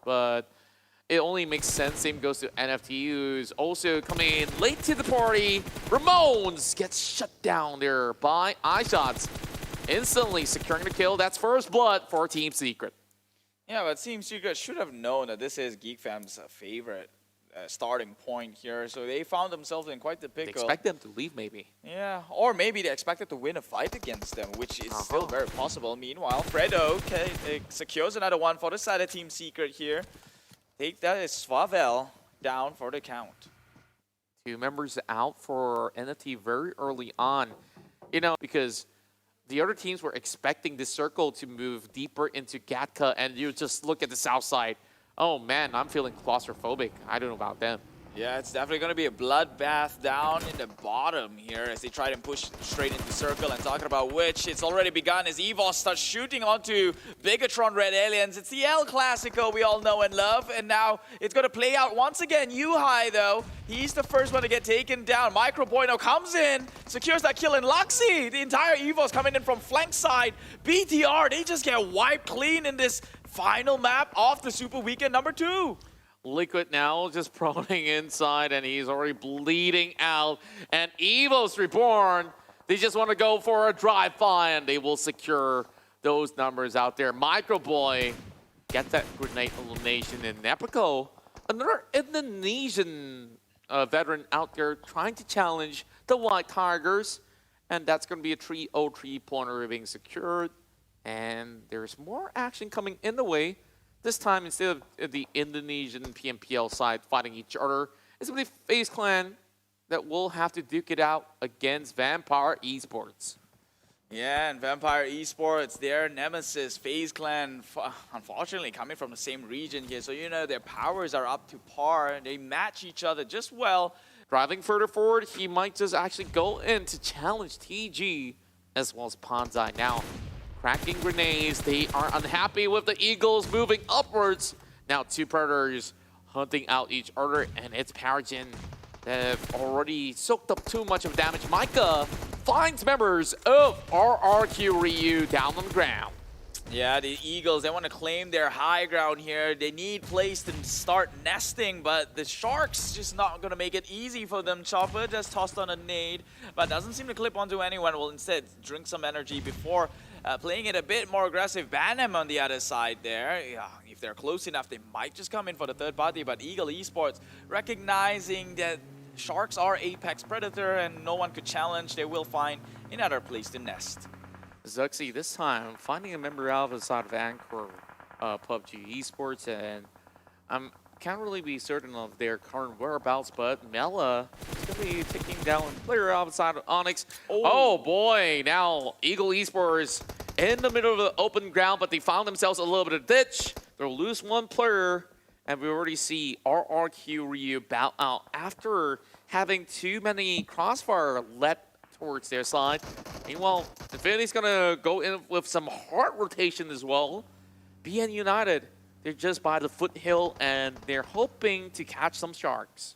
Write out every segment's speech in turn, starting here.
but it only makes sense. Same goes to NFT, who's also coming in late to the party. Ramones gets shut down there by iShots, instantly securing the kill. That's first blood for Team Secret. Yeah, but Team Secret should have known that this is GeekFam's favorite starting point here, so they found themselves in quite the pickle. They expect them to leave, maybe. Yeah, or maybe they expected to win a fight against them, which is still very possible. Meanwhile, Fredo secures another one for the side of Team Secret here. Take that as SVAFVEL down for the count. 2 members out for NFT very early on, you know, because the other teams were expecting the circle to move deeper into Gatka, and you just look at the south side. Oh man, I'm feeling claustrophobic. I don't know about them. Yeah, it's definitely going to be a bloodbath down in the bottom here as they try to push straight into circle. And talking about which, it's already begun as EVOS starts shooting onto Bigatron Red Aliens. It's the El Clasico we all know and love. And now it's going to play out once again. Yuhai, though, he's the first one to get taken down. Microboy now comes in, secures that kill in Luxy. The entire EVOS coming in from flank side. BTR, they just get wiped clean in this final map of the Super Weekend number 2. Liquid now just proning inside, and he's already bleeding out. And EVOS Reborn, they just want to go for a drive-by, and they will secure those numbers out there. Microboy gets that grenade elimination in Neprico. Another Indonesian veteran out there trying to challenge the White Tigers. And that's going to be a 3-0 pointer being secured. And there's more action coming in the way. This time, instead of the Indonesian Pmpl side fighting each other, it's going to be FaZe Clan that will have to duke it out against Vampire Esports. Yeah, and Vampire Esports, their nemesis, FaZe Clan, unfortunately coming from the same region here. So, you know, their powers are up to par. They match each other just well. Driving further forward, he might just actually go in to challenge TG as well as Panzai. Now, cracking grenades, they are unhappy with the Eagles moving upwards. Now 2 Predators hunting out each other, and it's Paragen that have already soaked up too much of damage. Micah finds members of RRQ Ryu down on the ground. Yeah, the Eagles, they want to claim their high ground here. They need place to start nesting, but the Sharks just not going to make it easy for them. Chopper just tossed on a nade, but doesn't seem to clip onto anyone. Will instead drink some energy before playing it a bit more aggressive. Banham on the other side there. Yeah, if they're close enough, they might just come in for the third party, but Eagle Esports recognizing that Sharks are Apex Predator and no one could challenge, they will find another place to nest. Zuxi this time finding a member out of the side of Anchor PUBG Esports, and I can't really be certain of their current whereabouts, but MELA is going to be taking down a player outside of ONix. Oh boy, now Eagle Esports in the middle of the open ground, but they found themselves a little bit of ditch. They'll lose 1 player, and we already see RRQ Ryu bow out after having too many crossfire let towards their side. Meanwhile, Infinity's gonna go in with some hard rotation as well. BN United, they're just by the foothill and they're hoping to catch some Sharks.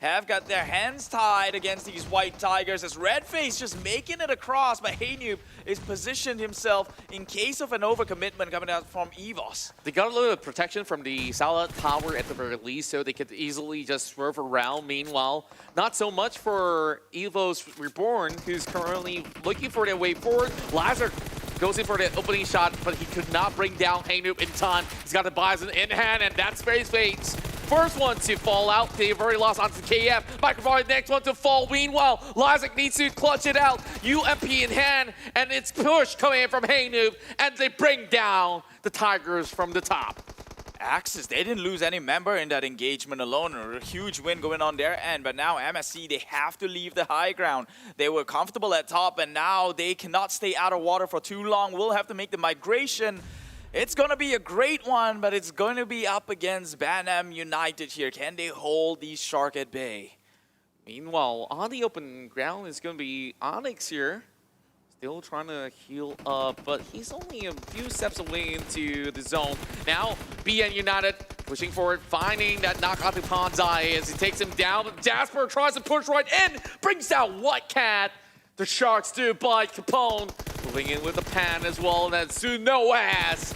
Have got their hands tied against these White Tigers as RedFace just making it across, but HeyNoob is positioned himself in case of an overcommitment coming out from EVOS. They got a little bit of protection from the Salah Tower at the very least, so they could easily just swerve around. Meanwhile, not so much for EVOS Reborn, who's currently looking for their way forward. Lyzerg goes in for the opening shot, but he could not bring down HeyNoob in time. He's got the Bison in hand, and that's FaZe. First one to fall out. They've already lost onto KF. Microphone, next one to fall. Meanwhile, Lyzerg needs to clutch it out. UMP in hand, and it's push coming in from HeyNoob, and they bring down the Tigers from the top. Axis, they didn't lose any member in that engagement alone. A huge win going on their end, but now MSC, they have to leave the high ground. They were comfortable at top, and now they cannot stay out of water for too long. We'll have to make the migration. It's going to be a great one, but it's going to be up against Banham United here. Can they hold these Sharks at bay? Meanwhile, on the open ground is going to be ONix here. Still trying to heal up, but he's only a few steps away into the zone. Now, BN United pushing forward, finding that knockout to Panzai as he takes him down. Jasper tries to push right in, brings down Whitecat. The Sharks do by Capone. Moving in with the pan as well, and then Sunoaz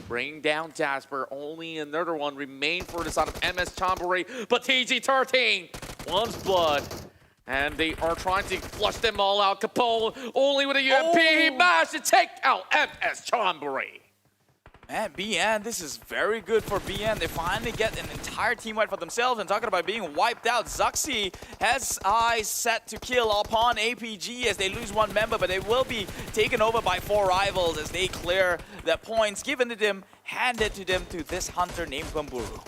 bring down Jasper. Only another one remained for the side of MS Chambore, but TG13 wants blood. And they are trying to flush them all out. Capone only with a UMP. He managed to take out MS Chambore. Man, BN, this is very good for BN. They finally get an entire team wipe for themselves. And talking about being wiped out, Zuxi has eyes set to kill upon APG as they lose one member, but they will be taken over by 4 rivals as they clear the points given to them, handed to them to this hunter named Bamburu.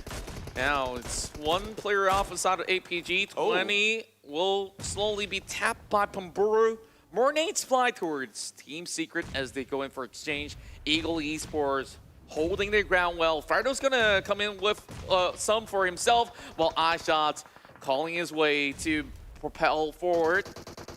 Now it's one player off the side of APG. 20 will slowly be tapped by Pamburu. More nades fly towards Team Secret as they go in for exchange. Eagle Esports holding their ground well. Fardo's gonna come in with some for himself, while iShots calling his way to propel forward.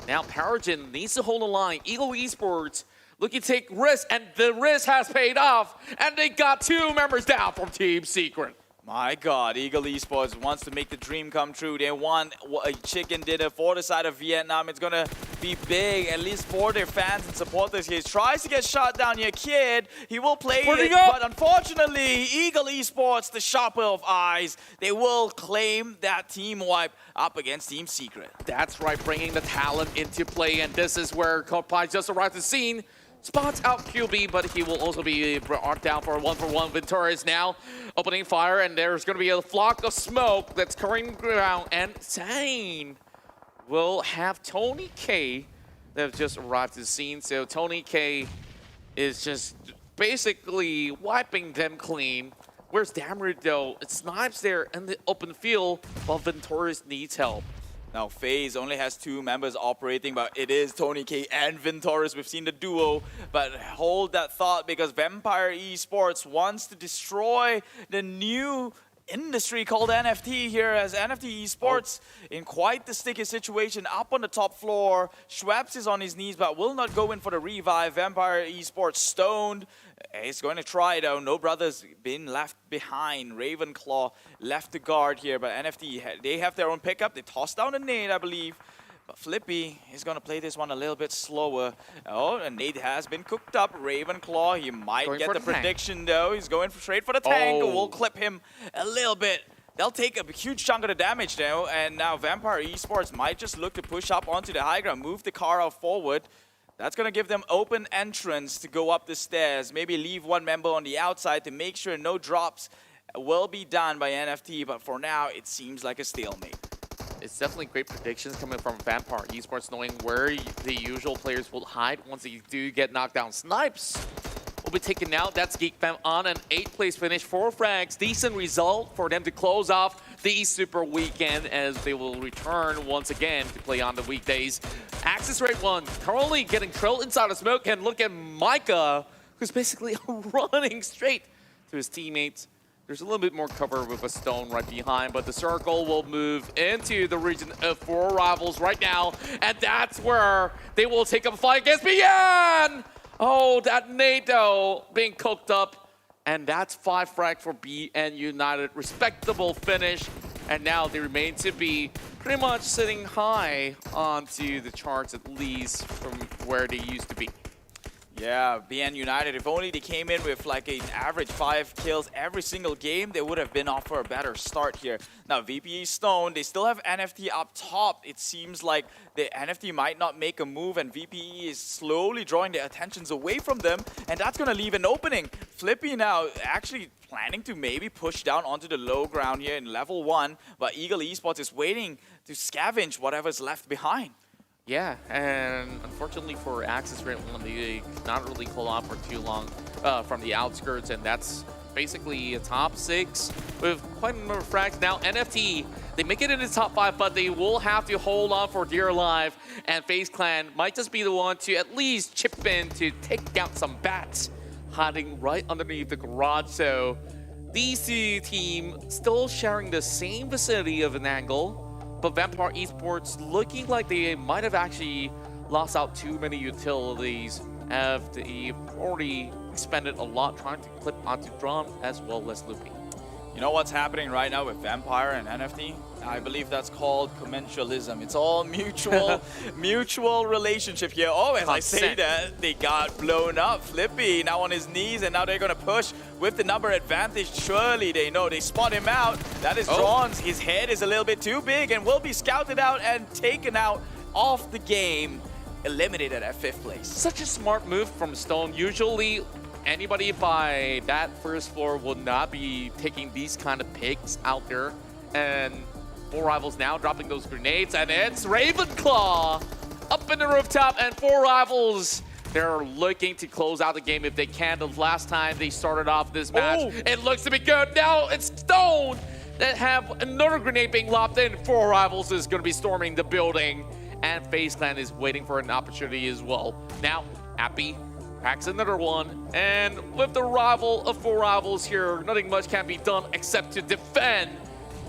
Now Paragen needs to hold the line. Eagle Esports looking to take risks, and the risk has paid off, and they got 2 members down from Team Secret. My God, Eagle Esports wants to make the dream come true. They want a chicken dinner for the side of Vietnam. It's going to be big, at least for their fans and supporters here. He tries to get shot down here. Kid, he will play it, but unfortunately, Eagle Esports, the sharper of eyes, they will claim that team wipe up against Team Secret. That's right, bringing the talent into play, and this is where Kopai just arrived at the scene. Spots out QB, but he will also be brought down for a 1-for-1. Ventura is now opening fire, and there's going to be a flock of smoke that's covering ground. And Sane will have Tony K that have just arrived to the scene. So Tony K is just basically wiping them clean. Where's Damrid though? It snipes there in the open field, while Venturis needs help. Now, FaZe only has 2 members operating, but it is Tony K and Venturis. We've seen the duo, but hold that thought because Vampire Esports wants to destroy the new industry called NFT here as NFT Esports in quite the sticky situation up on the top floor. Schweppes is on his knees, but will not go in for the revive. Vampire Esports stoned. He's going to try though. No brothers been left behind. Ravenclaw left to guard here, but NFT, they have their own pickup. They tossed down a nade, I believe. But Flippy is going to play this one a little bit slower. Oh, a nade has been cooked up. Ravenclaw, he might get the prediction though. He's going straight for the tank. We'll clip him a little bit. They'll take a huge chunk of the damage though. And now Vampire Esports might just look to push up onto the high ground, move the car out forward. That's going to give them open entrance to go up the stairs. Maybe leave one member on the outside to make sure no drops will be done by NFT. But for now, it seems like a stalemate. It's definitely great predictions coming from Vampire Esports, knowing where the usual players will hide once they do get knocked down. Snipes will be taken out. That's GeekFam on an 8th place finish, 4 frags. Decent result for them to close off the Super Weekend as they will return once again to play on the weekdays. Axis Rate 1 currently getting trailed inside of smoke, and look at Micah, who's basically running straight to his teammates. There's a little bit more cover with a stone right behind, but the circle will move into the region of 4 rivals right now, and that's where they will take up a fight against BN! Oh, that nade though being cooked up, and that's 5 frags for BN United. Respectable finish, and now they remain to be pretty much sitting high onto the charts, at least from where they used to be. Yeah, BN United, if only they came in with like an average 5 kills every single game, they would have been off for a better start here. Now, VPE Stone, they still have NFT up top. It seems like the NFT might not make a move, and VPE is slowly drawing their attentions away from them, and that's going to leave an opening. Flippy now actually planning to maybe push down onto the low ground here in level 1, but Eagle Esports is waiting to scavenge whatever's left behind. Yeah, and unfortunately for Axis Rate 1, they cannot really pull off for too long from the outskirts, and that's basically a top 6 with quite a number of frags. Now, NFT, they make it in the top 5, but they will have to hold on for dear life, and FaZe Clan might just be the one to at least chip in to take down some bats hiding right underneath the garage. So these 2 teams still sharing the same vicinity of an angle, but Vampire Esports looking like they might have actually lost out too many utilities, as they've already expended a lot trying to clip onto Drum as well as Loopy. You know what's happening right now with Vampire and NFT? I believe that's called commensalism. It's all mutual relationship here. Oh, as I say that, they got blown up. Flippy now on his knees, and now they're going to push with the number advantage. Surely they know. They spot him out. That is Drawn's. His head is a little bit too big and will be scouted out and taken out off the game. Eliminated at 5th place. Such a smart move from Stone. Usually, anybody by that first floor will not be taking these kind of picks out there. And 4 Rivals now dropping those grenades, and it's Ravenclaw up in the rooftop, and 4 Rivals, they're looking to close out the game if they can. The last time they started off this match, it looks to be good. Now it's Stone that have another grenade being lobbed in. 4 Rivals is going to be storming the building, and FaZe Clan is waiting for an opportunity as well. Now, Appy cracks another one, and with the rival of 4 Rivals here, nothing much can be done except to defend.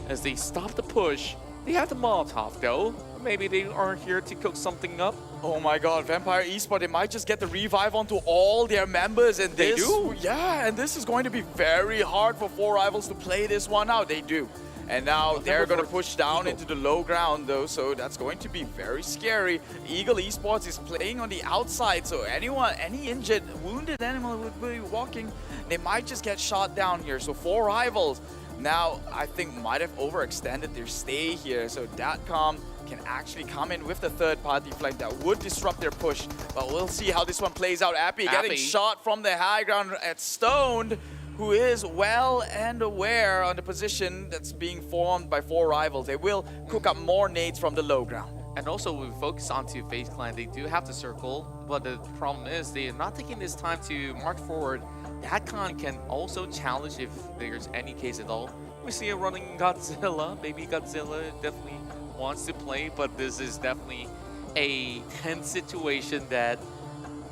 As they stop the push, they have the Molotov though. Maybe they are here to cook something up. Oh my god, Vampire Esports, they might just get the revive onto all their members, and they do. Yeah, and this is going to be very hard for 4 Rivals to play this one out. They do. And now they're going to push down into the low ground though, so that's going to be very scary. Eagle Esports is playing on the outside, so any injured, wounded animal would be walking. They might just get shot down here, so 4 Rivals now, I think, might have overextended their stay here, so Datcom can actually come in with the third-party flank that would disrupt their push. But we'll see how this one plays out. Appy getting shot from the high ground at Stoned, who is well and aware on the position that's being formed by 4 Rivals. They will cook up more nades from the low ground. And also, we focus onto FaZe Clan. They do have the circle, but the problem is they are not taking this time to march forward. Datcon can also challenge if there's any case at all. We see a running Godzilla. Maybe Godzilla definitely wants to play, but this is definitely a tense situation that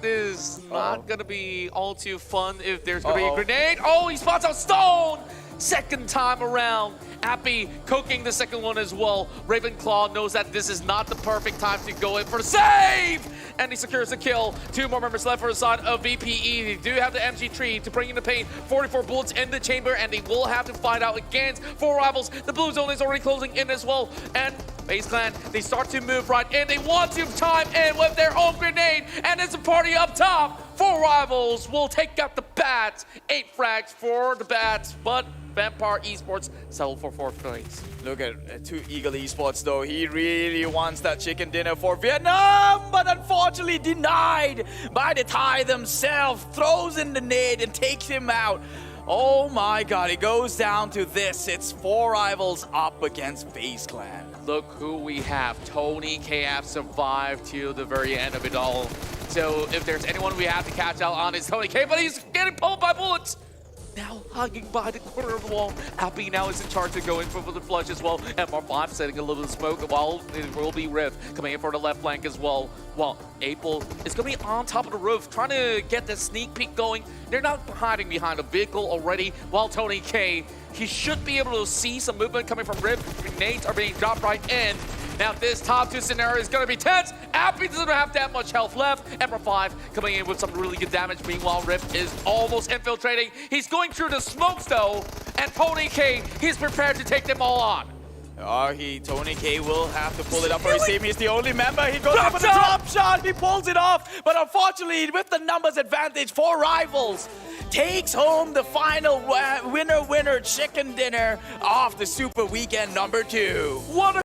is not going to be all too fun if there's going to be a grenade. Oh, he spots out Stone! Second time around. Appy cooking the second one as well. Ravenclaw knows that this is not the perfect time to go in for the save! And he secures the kill. 2 more members left for the side of VPE. They do have the MG tree to bring in the pain. 44 bullets in the chamber, and they will have to fight out against 4 Rivals. The blue zone is already closing in as well. And FaZe Clan, they start to move right in. They want to time in with their own grenade, and it's a party up top. 4 Rivals will take out the bats. 8 frags for the bats, but Vampire Esports settled for 4th place. Look at 2 Eagle Esports though. He really wants that chicken dinner for Vietnam, but unfortunately denied by the Thai themselves. Throws in the nade and takes him out. Oh my god, it goes down to this. It's 4 Rivals up against FaZe Clan. Look who we have. Tony KF survived to the very end of it all. So if there's anyone we have to catch out on, it's Tony K, but he's getting pulled by bullets. Now hugging by the corner of the wall. Appy now is in charge to go in for the flush as well. MR5 setting a little smoke while it will be Riff coming in for the left flank as well. While Apel is going to be on top of the roof trying to get the sneak peek going. They're not hiding behind a vehicle already. While Tony K, he should be able to see some movement coming from Riff. Grenades are being dropped right in. Now this top 2 scenario is going to be tense. Appy doesn't have that much health left. Emperor 5 coming in with some really good damage. Meanwhile, Rift is almost infiltrating. He's going through the smokes though. And Tony K, he's prepared to take them all on. Tony K will have to pull it up for his team. He's the only member. He goes for the drop shot. He pulls it off. But unfortunately, with the numbers advantage, 4 Rivals takes home the final winner chicken dinner off the Super Weekend number 2. What a